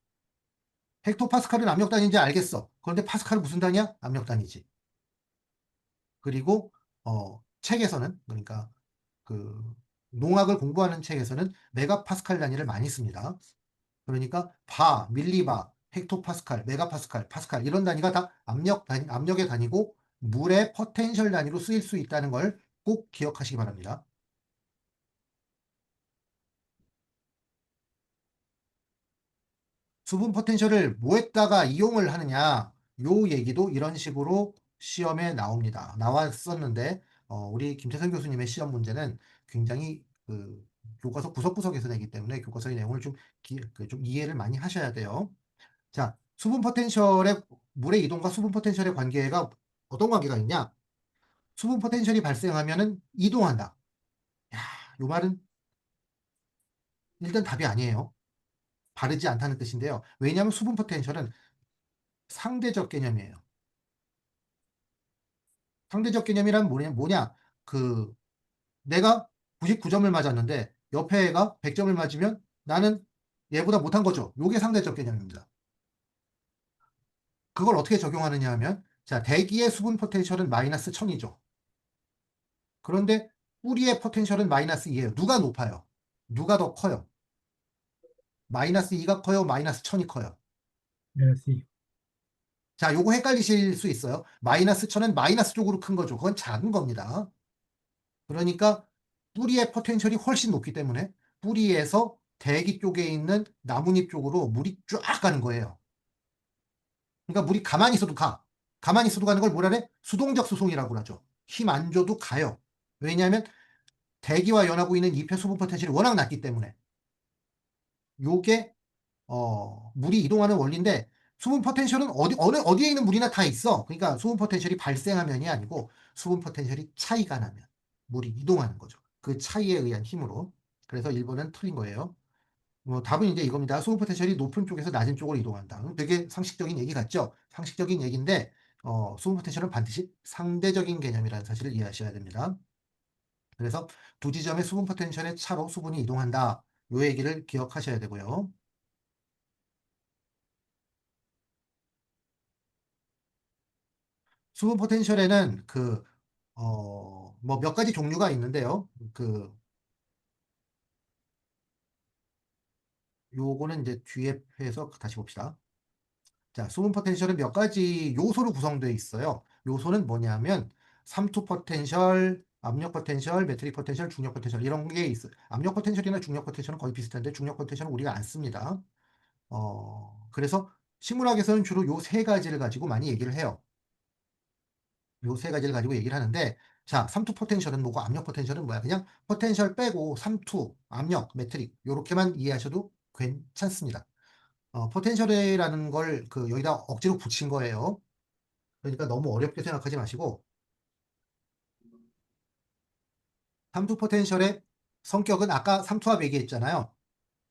[SPEAKER 1] 헥토파스칼은 압력 단위인지 알겠어. 그런데 파스칼은 무슨 단위야? 압력 단위지. 그리고 책에서는, 그러니까 그 농학을 공부하는 책에서는 메가파스칼 단위를 많이 씁니다. 그러니까 밀리바, 헥토파스칼, 메가파스칼, 파스칼 이런 단위가 다 압력의 단위고 물의 포텐셜 단위로 쓰일 수 있다는 걸 꼭 기억하시기 바랍니다. 수분 포텐셜을 뭐에다가 이용을 하느냐, 요 얘기도 이런 식으로 시험에 나왔었는데 우리 김태선 교수님의 시험 문제는 굉장히 교과서 구석구석에서 내기 때문에 교과서의 내용을 좀 이해를 많이 하셔야 돼요. 자, 수분 포텐셜의 물의 이동과 수분 포텐셜의 관계가 어떤 관계가 있냐? 수분 포텐셜이 발생하면은 이동한다. 야, 요 말은 일단 답이 아니에요. 바르지 않다는 뜻인데요. 왜냐하면 수분 포텐셜은 상대적 개념이에요. 상대적 개념이란 뭐냐? 그 내가 99점을 맞았는데 옆에 애가 100점을 맞으면 나는 얘보다 못한 거죠. 요게 상대적 개념입니다. 그걸 어떻게 적용하느냐 하면, 자, 대기의 수분 포텐셜은 마이너스 1000이죠. 그런데 뿌리의 포텐셜은 마이너스 2예요. 누가 높아요? 누가 더 커요? 마이너스 2가 커요? 마이너스 1000이 커요?
[SPEAKER 2] 마이너스 2.
[SPEAKER 1] 자, 요거 헷갈리실 수 있어요. 마이너스 1000은 마이너스 쪽으로 큰 거죠. 그건 작은 겁니다. 그러니까 뿌리의 포텐셜이 훨씬 높기 때문에 뿌리에서 대기 쪽에 있는 나뭇잎 쪽으로 물이 쫙 가는 거예요. 그러니까 물이 가만히 있어도 가. 가만히 있어도 가는 걸 뭐라 그래? 수동적 수송이라고 하죠. 힘 안 줘도 가요. 왜냐하면 대기와 연하고 있는 잎의 수분 포텐셜이 워낙 낮기 때문에. 요게 물이 이동하는 원리인데, 수분 포텐셜은 어디에 있는 물이나 다 있어. 그러니까 수분 포텐셜이 발생하면이 아니고 수분 포텐셜이 차이가 나면 물이 이동하는 거죠. 그 차이에 의한 힘으로. 그래서 1번은 틀린 거예요. 답은 이제 이겁니다. 수분 포텐셜이 높은 쪽에서 낮은 쪽으로 이동한다. 되게 상식적인 얘기 같죠? 상식적인 얘기인데 수분 포텐셜은 반드시 상대적인 개념이라는 사실을 이해하셔야 됩니다. 그래서 두 지점의 수분 포텐셜의 차로 수분이 이동한다. 요 얘기를 기억하셔야 되고요. 수분 포텐셜에는 뭐 몇 가지 종류가 있는데요. 요거는 이제 뒤에 해서 다시 봅시다. 자, 수분 포텐셜은 몇 가지 요소로 구성되어 있어요. 요소는 뭐냐면 삼투 포텐셜, 압력 포텐셜, 매트릭 포텐셜, 중력 포텐셜 이런 게 있어요. 압력 포텐셜이나 중력 포텐셜은 거의 비슷한데 중력 포텐셜은 우리가 안 씁니다. 그래서 식물학에서는 주로 요 세 가지를 가지고 많이 얘기를 해요. 요 세 가지를 가지고 얘기를 하는데, 자, 삼투 포텐셜은 뭐고 압력 포텐셜은 뭐야? 그냥 포텐셜 빼고 삼투, 압력, 매트릭 요렇게만 이해하셔도 괜찮습니다. 포텐셜이라는 걸 여기다 억지로 붙인 거예요. 그러니까 너무 어렵게 생각하지 마시고, 삼투 포텐셜의 성격은 아까 삼투압 얘기했잖아요.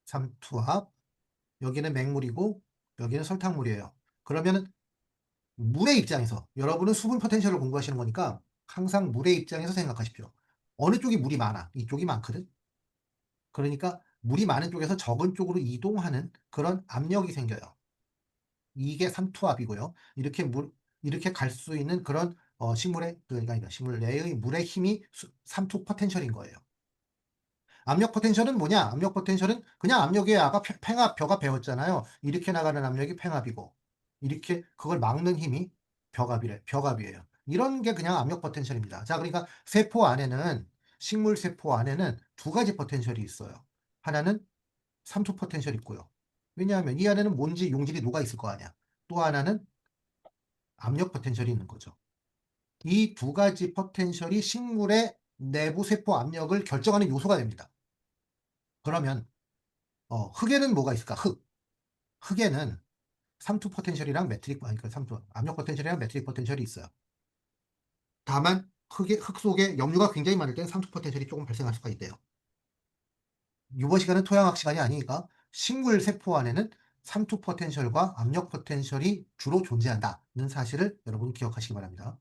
[SPEAKER 1] 삼투압. 여기는 맹물이고 여기는 설탕물이에요. 그러면은 물의 입장에서, 여러분은 수분 포텐셜을 공부하시는 거니까 항상 물의 입장에서 생각하십시오. 어느 쪽이 물이 많아? 이쪽이 많거든. 그러니까 물이 많은 쪽에서 적은 쪽으로 이동하는 그런 압력이 생겨요. 이게 삼투압이고요. 이렇게 갈 수 있는 그런 식물의 그러니까 아니다. 식물 내의 물의 힘이 삼투 포텐셜인 거예요. 압력 포텐셜은 뭐냐? 압력 포텐셜은 그냥 압력이 아까 팽압 벼가 배웠잖아요. 이렇게 나가는 압력이 팽압이고 이렇게 그걸 막는 힘이 벽압이에요. 이런 게 그냥 압력 포텐셜입니다. 자, 그러니까 세포 안에는 식물 세포 안에는 두 가지 포텐셜이 있어요. 하나는 삼투 포텐셜이 있고요. 왜냐하면 이 안에는 먼지, 용질이 녹아 있을 거 아니야. 또 하나는 압력 포텐셜이 있는 거죠. 이 두 가지 포텐셜이 식물의 내부 세포 압력을 결정하는 요소가 됩니다. 그러면 흙에는 뭐가 있을까? 흙에는 삼투 포텐셜이랑 아니 그 삼투 압력 포텐셜이랑 매트릭 포텐셜이 있어요. 다만 흙 속에 염류가 굉장히 많을 때는 삼투 포텐셜이 조금 발생할 수가 있대요. 이번 시간은 토양학 시간이 아니니까 식물 세포 안에는 삼투 포텐셜과 압력 포텐셜이 주로 존재한다는 사실을 여러분 기억하시기 바랍니다.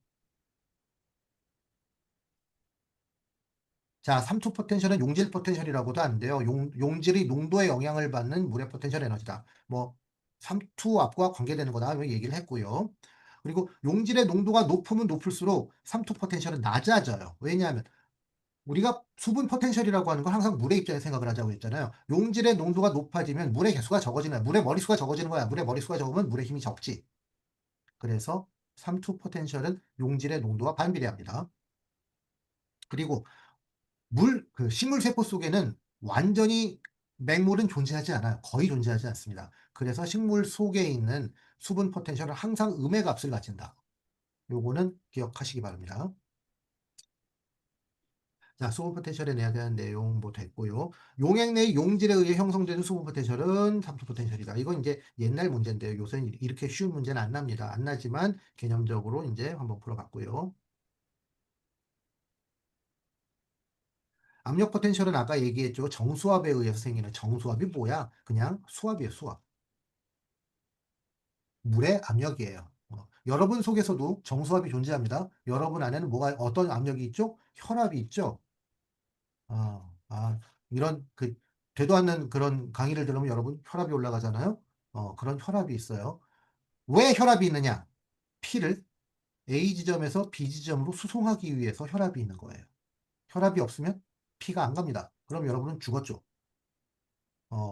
[SPEAKER 1] 자, 삼투 포텐셜은 용질 포텐셜이라고도 하는데요. 용질이 농도에 영향을 받는 물의 포텐셜 에너지다. 뭐 삼투압과 관계되는 거다 얘기를 했고요. 그리고 용질의 농도가 높으면 높을수록 삼투 포텐셜은 낮아져요. 왜냐하면 우리가 수분 포텐셜이라고 하는 건 항상 물의 입장에서 생각을 하자고 했잖아요. 용질의 농도가 높아지면 물의 개수가 적어지는 거야. 물의 머리수가 적어지는 거야. 물의 머리수가 적으면 물의 힘이 적지. 그래서 삼투 포텐셜은 용질의 농도와 반비례합니다. 그리고 식물 세포 속에는 완전히 맹물은 존재하지 않아요. 거의 존재하지 않습니다. 그래서 식물 속에 있는 수분 포텐셜은 항상 음의 값을 가진다. 요거는 기억하시기 바랍니다. 자, 수분 포텐셜에 내야 되는 내용 뭐 됐고요. 용액 내의 용질에 의해 형성되는 수분 포텐셜은 삼투 포텐셜이다. 이건 이제 옛날 문제인데요. 요새는 이렇게 쉬운 문제는 안 납니다. 안 나지만 개념적으로 이제 한번 풀어봤고요. 압력 포텐셜은 아까 얘기했죠. 정수압에 의해서 생기는 정수압이 뭐야? 그냥 수압이에요, 수압. 물의 압력이에요. 여러분 속에서도 정수압이 존재합니다. 여러분 안에는 어떤 압력이 있죠? 혈압이 있죠. 이런 되도 않는 그런 강의를 들으면 여러분 혈압이 올라가잖아요. 그런 혈압이 있어요. 왜 혈압이 있느냐? 피를 A 지점에서 B 지점으로 수송하기 위해서 혈압이 있는 거예요. 혈압이 없으면 피가 안 갑니다. 그럼 여러분은 죽었죠.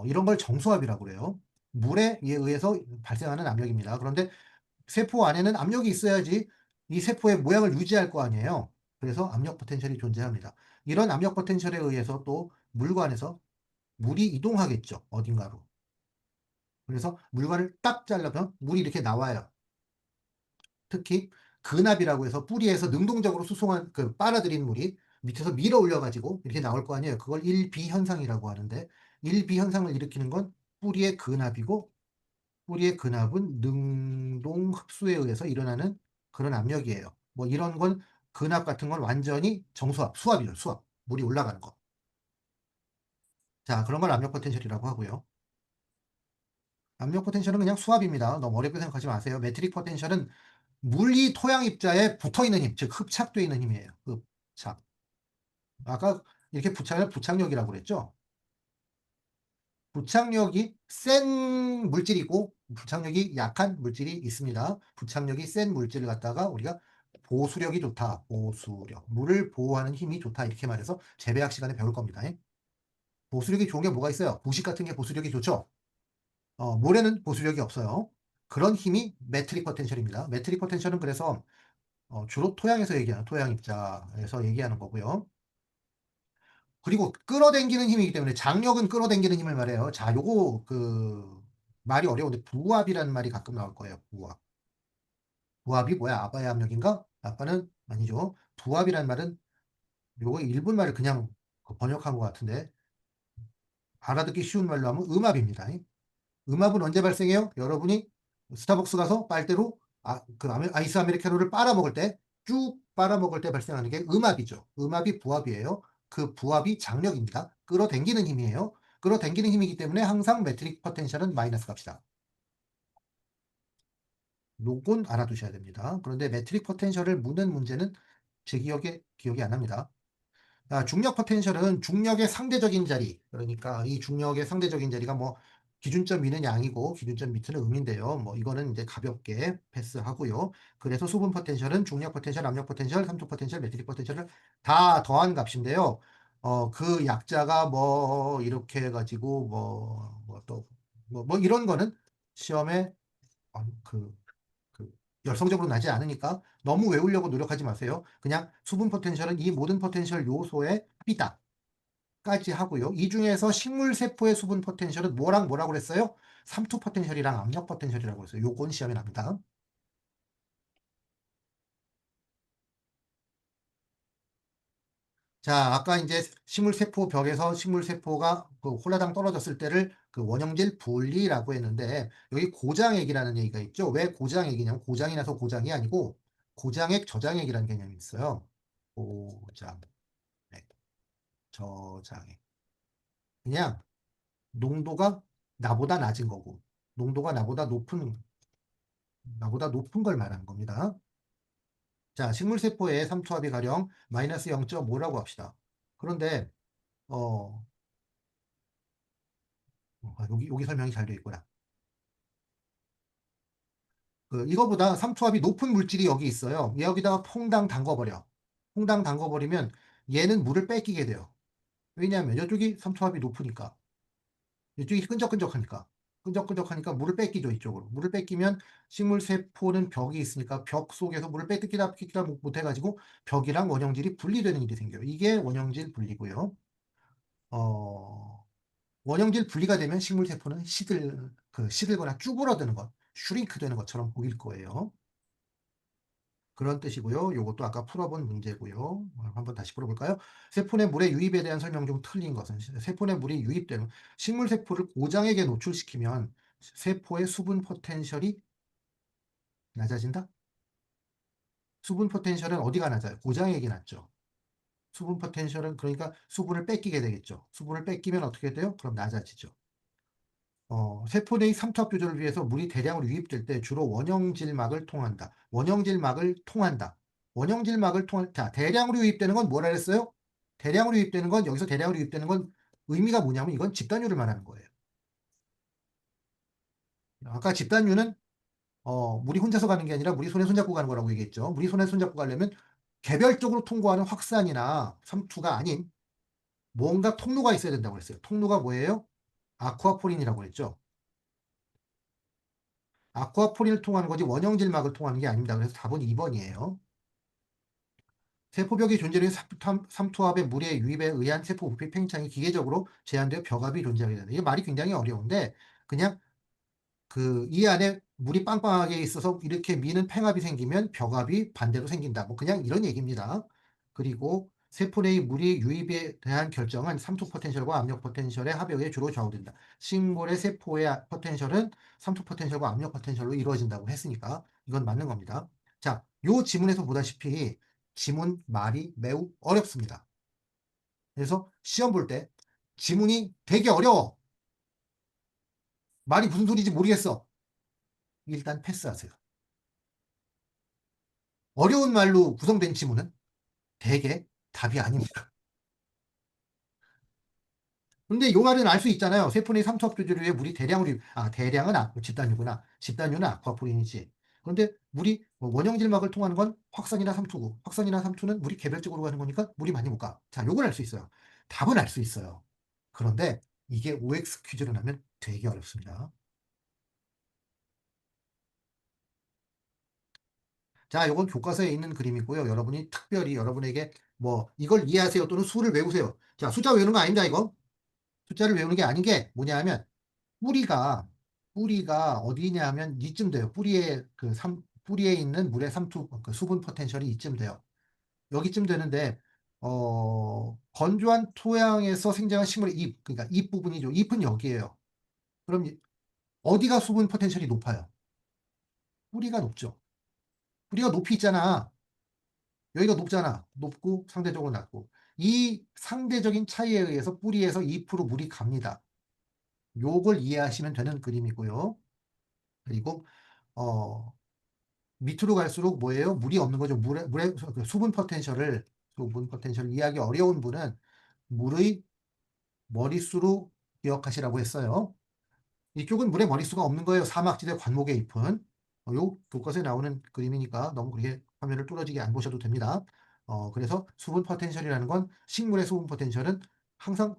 [SPEAKER 1] 이런 걸 정수압이라고 그래요. 물에 의해서 발생하는 압력입니다. 그런데 세포 안에는 압력이 있어야지 이 세포의 모양을 유지할 거 아니에요. 그래서 압력 포텐셜이 존재합니다. 이런 압력 포텐셜에 의해서 또 물관에서 물이 이동하겠죠. 어딘가로. 그래서 물관을 딱 잘라면 물이 이렇게 나와요. 특히 근압이라고 해서 뿌리에서 능동적으로 빨아들인 물이 밑에서 밀어 올려가지고 이렇게 나올 거 아니에요. 그걸 일비현상이라고 하는데 일비현상을 일으키는 건 뿌리의 근압이고 뿌리의 근압은 능동 흡수에 의해서 일어나는 그런 압력이에요. 뭐 이런 건 근압 같은 건 완전히 정수압, 수압이죠. 수압. 물이 올라가는 거. 자, 그런 걸 압력 포텐셜이라고 하고요. 압력 포텐셜은 그냥 수압입니다. 너무 어렵게 생각하지 마세요. 매트릭 포텐셜은 물이 토양 입자에 붙어 있는 힘, 즉 흡착되어 있는 힘이에요. 흡착. 아까 이렇게 부착력이라고 그랬죠? 부착력이 센 물질이 고 부착력이 약한 물질이 있습니다. 부착력이 센 물질을 갖다가 우리가 보수력이 좋다. 보수력. 물을 보호하는 힘이 좋다. 이렇게 말해서 재배학 시간에 배울 겁니다. 보수력이 좋은 게 뭐가 있어요? 부식 같은 게 보수력이 좋죠? 모래는 보수력이 없어요. 그런 힘이 매트릭 포텐셜입니다. 매트릭 포텐셜은 그래서 주로 토양에서 얘기하는 토양 입자에서 얘기하는 거고요. 그리고 끌어당기는 힘이기 때문에 장력은 끌어당기는 힘을 말해요. 자, 요거 말이 어려운데 부압이라는 말이 가끔 나올 거예요. 부압. 부압이 뭐야? 아빠의 압력인가? 아빠는 아니죠. 부압이라는 말은 요거 일본 말을 그냥 번역한 것 같은데 알아듣기 쉬운 말로 하면 음압입니다. 음압은 언제 발생해요? 여러분이 스타벅스 가서 빨대로 아이스 아메리카노를 빨아먹을 때, 쭉 빨아먹을 때 발생하는 게 음압이죠. 음압이 부압이에요. 그 부압이 장력입니다. 끌어당기는 힘이에요. 끌어당기는 힘이기 때문에 항상 매트릭 포텐셜은 마이너스 값이다. 요건 알아두셔야 됩니다. 그런데 매트릭 포텐셜을 묻는 문제는 제 기억이 안 납니다. 중력 포텐셜은 중력의 상대적인 자리, 그러니까 이 중력의 상대적인 자리가 뭐 기준점 위는 양이고 기준점 밑은 음인데요. 뭐 이거는 이제 가볍게 패스하고요. 그래서 수분 포텐셜은 중력 포텐셜, 압력 포텐셜, 삼투 포텐셜, 메트릭 포텐셜을 다 더한 값인데요. 그 약자가 뭐 이렇게 해가지고 뭐 이런 거는 시험에 그 열성적으로 나지 않으니까 너무 외우려고 노력하지 마세요. 그냥 수분 포텐셜은 이 모든 포텐셜 요소의 합이다. 까지 하고요. 이 중에서 식물 세포의 수분 포텐셜은 뭐랑 뭐라고 그랬어요? 삼투 포텐셜이랑 압력 포텐셜이라고 했어요. 요건 시험에 납니다. 자, 아까 이제 식물 세포 벽에서 식물 세포가 그 홀라당 떨어졌을 때를 그 원형질 분리라고 했는데 여기 고장액이라는 얘기가 있죠. 왜 고장액이냐면 고장이 나서 고장이 아니고 고장액 저장액이라는 개념이 있어요. 고장액, 저장액. 그냥 농도가 나보다 낮은 거고 농도가 나보다 높은 걸 말하는 겁니다. 자, 식물세포의 삼투압이 가령 마이너스 0.5라고 합시다. 그런데 어, 여기 설명이 잘 되어 있구나. 이거보다 삼투압이 높은 물질이 여기 있어요. 여기다가 퐁당 담궈버려. 퐁당 담궈버리면 얘는 물을 뺏기게 돼요. 왜냐하면 이쪽이 삼투압이 높으니까. 이쪽이 끈적끈적하니까. 끈적끈적하니까 물을 뺏기죠, 이쪽으로. 물을 뺏기면 식물세포는 벽이 있으니까 벽 속에서 물을 뺏기다 못해가지고 벽이랑 원형질이 분리되는 일이 생겨요. 이게 원형질 분리고요. 어, 원형질 분리가 되면 식물세포는 시들거나 쭈그러드는 것, 슈링크 되는 것처럼 보일 거예요. 그런 뜻이고요. 요것도 아까 풀어본 문제고요. 한번 다시 풀어볼까요? 세포 내 물의 유입에 대한 설명 중 틀린 것은 세포 내 물이 유입되는 식물세포를 고장에게 노출시키면 세포의 수분 포텐셜이 낮아진다? 수분 포텐셜은 어디가 낮아요? 고장에게 낮죠. 수분 포텐셜은 그러니까 수분을 뺏기게 되겠죠. 수분을 뺏기면 어떻게 돼요? 그럼 낮아지죠. 세포 내의 삼투압 조절을 위해서 물이 대량으로 유입될 때 주로 원형질막을 통한다. 원형질막을 통한다. 자, 대량으로 유입되는 건 뭐라 그랬어요? 대량으로 유입되는 건, 여기서 대량으로 유입되는 건 의미가 뭐냐면 이건 집단유를 말하는 거예요. 아까 집단유는, 물이 혼자서 가는 게 아니라 물이 손에 손잡고 가는 거라고 얘기했죠. 물이 손에 손잡고 가려면 개별적으로 통과하는 확산이나 삼투가 아닌 뭔가 통로가 있어야 된다고 그랬어요. 통로가 뭐예요? 아쿠아포린이라고 했죠. 아쿠아포린을 통하는 거지 원형질막을 통하는 게 아닙니다. 그래서 답은 2번이에요. 세포벽의 존재로 삼투압의 물의 유입에 의한 세포 부피 팽창이 기계적으로 제한되어 벽압이 존재하게 된다. 이게 말이 굉장히 어려운데 그냥 이 안에 물이 빵빵하게 있어서 이렇게 미는 팽압이 생기면 벽압이 반대로 생긴다. 뭐 그냥 이런 얘기입니다. 그리고 세포 내의 물이 유입에 대한 결정은 삼투 포텐셜과 압력 포텐셜의 합력에 주로 좌우된다. 식물의 세포의 포텐셜은 삼투 포텐셜과 압력 포텐셜로 이루어진다고 했으니까 이건 맞는 겁니다. 자, 요 지문에서 보다시피 지문 말이 매우 어렵습니다. 그래서 시험 볼 때 지문이 되게 어려워. 말이 무슨 소리인지 모르겠어. 일단 패스하세요. 어려운 말로 구성된 지문은 대개 답이 아닙니다. 근데 요 말은 알 수 있잖아요. 세포의 삼투압 조절을 위해 물이 대량으로, 대량은 집단유구나. 집단유는 아쿠아포린이지. 그런데 물이 원형질막을 통하는 건 확산이나 삼투고, 확산이나 삼투는 물이 개별적으로 가는 거니까 물이 많이 못 가. 자, 요걸 알 수 있어요. 답은 알 수 있어요. 그런데 이게 OX 퀴즈로 나면 되게 어렵습니다. 자, 이건 교과서에 있는 그림이고요. 여러분이 특별히 여러분에게 뭐 이걸 이해하세요 또는 수를 외우세요. 자, 숫자 외우는 거 아닙니다, 이거. 숫자를 외우는 게 아닌 게 뭐냐면 뿌리가 뿌리가 어디냐면 이쯤 돼요. 뿌리에 있는 물의 삼투 그 수분 포텐셜이 이쯤 돼요. 여기쯤 되는데 건조한 토양에서 생장한 식물의 잎, 그러니까 잎 부분이죠. 잎은 여기에요. 그럼 어디가 수분 포텐셜이 높아요? 뿌리가 높죠. 뿌리가 높이 있잖아. 여기가 높잖아. 높고 상대적으로 낮고. 이 상대적인 차이에 의해서 뿌리에서 잎으로 물이 갑니다. 요걸 이해하시면 되는 그림이고요. 그리고 어, 밑으로 갈수록 뭐예요? 물이 없는 거죠. 물의 그 수분 포텐셜을 이해하기 어려운 분은 물의 머릿수로 기억하시라고 했어요. 이쪽은 물에 머릿수가 없는 거예요. 사막지대 관목의 잎은. 요 교과서에 나오는 그림이니까 너무 그렇게 화면을 뚫어지게 안 보셔도 됩니다. 그래서 수분 포텐셜이라는 건 식물의 수분 포텐셜은 항상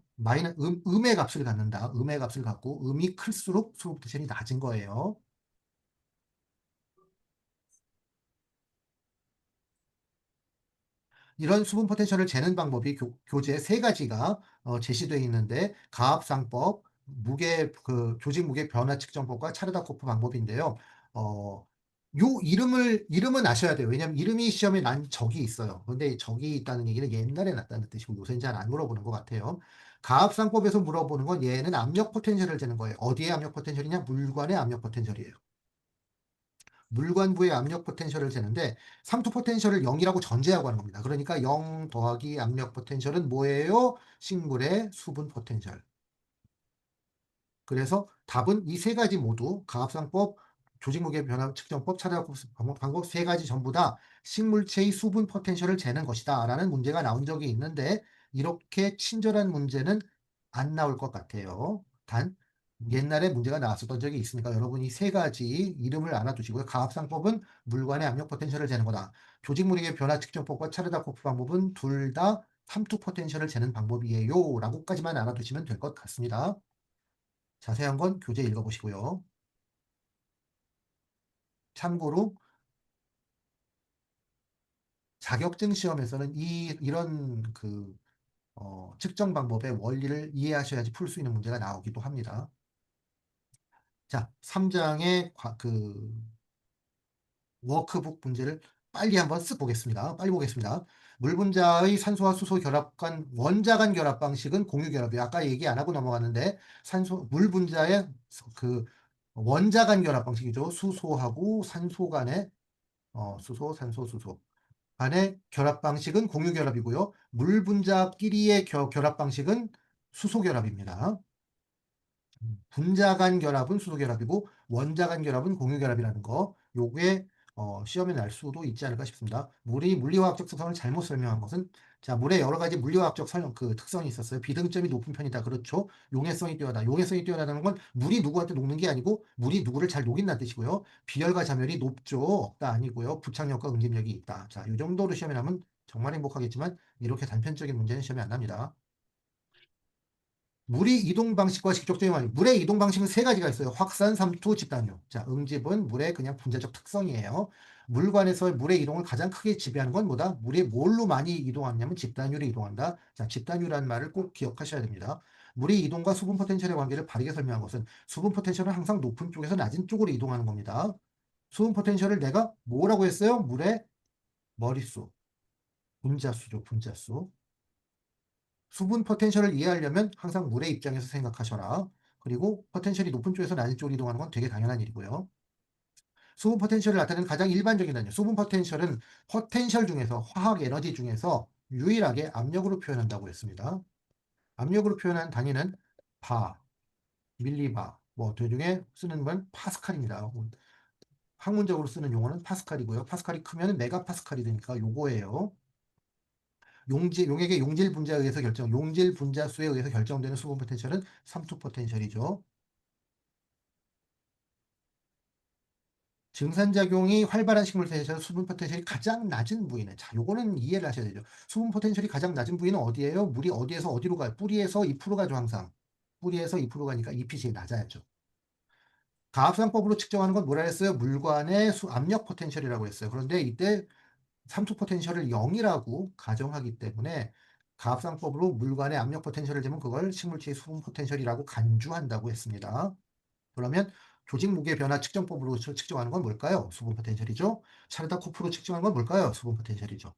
[SPEAKER 1] 음의 값을 갖는다. 음의 값을 갖고 음이 클수록 수분 포텐셜이 낮은 거예요. 이런 수분 포텐셜을 재는 방법이 교재 세 가지가 제시되어 있는데 가압상법, 조직 무게 변화 측정법과 차르다코프 방법인데요. 요 이름은 아셔야 돼요. 왜냐하면 이름이 시험에 난 적이 있어요. 그런데 적이 있다는 얘기는 옛날에 났다는 뜻이고 요새는 잘 안 물어보는 것 같아요. 가압상법에서 물어보는 건 얘는 압력 포텐셜을 재는 거예요. 어디에 압력 포텐셜이냐? 물관의 압력 포텐셜이에요. 물관부의 압력 포텐셜을 재는데 삼투 포텐셜을 0이라고 전제하고 하는 겁니다. 그러니까 0 더하기 압력 포텐셜은 뭐예요? 식물의 수분 포텐셜. 그래서 답은 이 세 가지 모두 가압상법, 조직무게 변화 측정법, 차례화법 방법 세 가지 전부 다 식물체의 수분 포텐셜을 재는 것이다 라는 문제가 나온 적이 있는데 이렇게 친절한 문제는 안 나올 것 같아요. 단 옛날에 문제가 나왔었던 적이 있으니까 여러분이 세 가지 이름을 알아두시고요. 가압상법은 물관의 압력 포텐셜을 재는 거다. 조직물의 변화 측정법과 차르다코프 방법은 둘 다 삼투 포텐셜을 재는 방법이에요 라고까지만 알아두시면 될 것 같습니다. 자세한 건 교재 읽어보시고요. 참고로 자격증 시험에서는 이런 측정 방법의 원리를 이해하셔야지 풀 수 있는 문제가 나오기도 합니다. 자, 3장의 워크북 문제를 빨리 한번 쓱 보겠습니다. 빨리 보겠습니다. 물 분자의 산소와 수소 결합 간 원자 간 결합 방식은 공유 결합이에요. 아까 얘기 안 하고 넘어갔는데 물 분자의 그 원자 간 결합 방식이죠. 수소하고 산소 간의 수소, 산소, 수소 간의 결합 방식은 공유 결합이고요. 물 분자끼리의 결합 방식은 수소 결합입니다. 분자 간 결합은 수소 결합이고 원자 간 결합은 공유 결합이라는 거 요게 시험에 날 수도 있지 않을까 싶습니다. 물이 물리화학적 특성을 잘못 설명한 것은 자 물에 여러 가지 물리화학적 특성이 있었어요. 비등점이 높은 편이다. 그렇죠. 용해성이 뛰어나다. 용해성이 뛰어나다는 건 물이 누구한테 녹는 게 아니고 물이 누구를 잘 녹인다는 뜻이고요. 비열과 잠열이 높죠. 없다 아니고요. 부착력과 응집력이 있다. 자, 이 정도로 시험에 나면 정말 행복하겠지만 이렇게 단편적인 문제는 시험에 안 납니다. 물의 이동 방식과 직접적인 관계. 물의 이동 방식은 세 가지가 있어요. 확산, 삼투, 집단유. 자, 응집은 물의 그냥 분자적 특성이에요. 물관에서 물의 이동을 가장 크게 지배하는 건 뭐다? 물이 뭘로 많이 이동하냐면 집단유로 이동한다. 자, 집단유라는 말을 꼭 기억하셔야 됩니다. 물의 이동과 수분 포텐셜의 관계를 바르게 설명한 것은 수분 포텐셜은 항상 높은 쪽에서 낮은 쪽으로 이동하는 겁니다. 수분 포텐셜을 내가 뭐라고 했어요? 물의 머릿수. 분자수죠, 분자수. 수분 포텐셜을 이해하려면 항상 물의 입장에서 생각하셔라. 그리고 포텐셜이 높은 쪽에서 낮은 쪽으로 이동하는 건 되게 당연한 일이고요. 수분 포텐셜을 나타내는 가장 일반적인 단위. 수분 포텐셜은 포텐셜 중에서 화학 에너지 중에서 유일하게 압력으로 표현한다고 했습니다. 압력으로 표현한 단위는 바, 밀리바, 뭐 도중에 쓰는 건 파스칼입니다. 학문적으로 쓰는 용어는 파스칼이고요. 파스칼이 크면 메가파스칼이 되니까 요거예요. 용액의 용질 분자에 의해서 용질 분자수에 의해서 결정되는 수분 포텐셜은 삼투 포텐셜이죠. 증산작용이 활발한 식물체에서 수분 포텐셜이 가장 낮은 부위는 자, 요거는 이해를 하셔야 되죠. 수분 포텐셜이 가장 낮은 부위는 어디예요? 물이 어디에서 어디로 가요? 뿌리에서 잎으로 가죠, 항상. 뿌리에서 잎으로 가니까 잎이 제일 낮아야죠. 가압상법으로 측정하는 건 뭐라 했어요? 물관의 압력 포텐셜이라고 했어요. 그런데 이때 삼투 포텐셜을 0이라고 가정하기 때문에 가압상법으로 물관의 압력 포텐셜을 재면 그걸 식물체의 수분 포텐셜이라고 간주한다고 했습니다. 그러면 조직 무게 변화 측정법으로 측정하는 건 뭘까요? 수분 포텐셜이죠. 차르다코프로 측정하는 건 뭘까요? 수분 포텐셜이죠.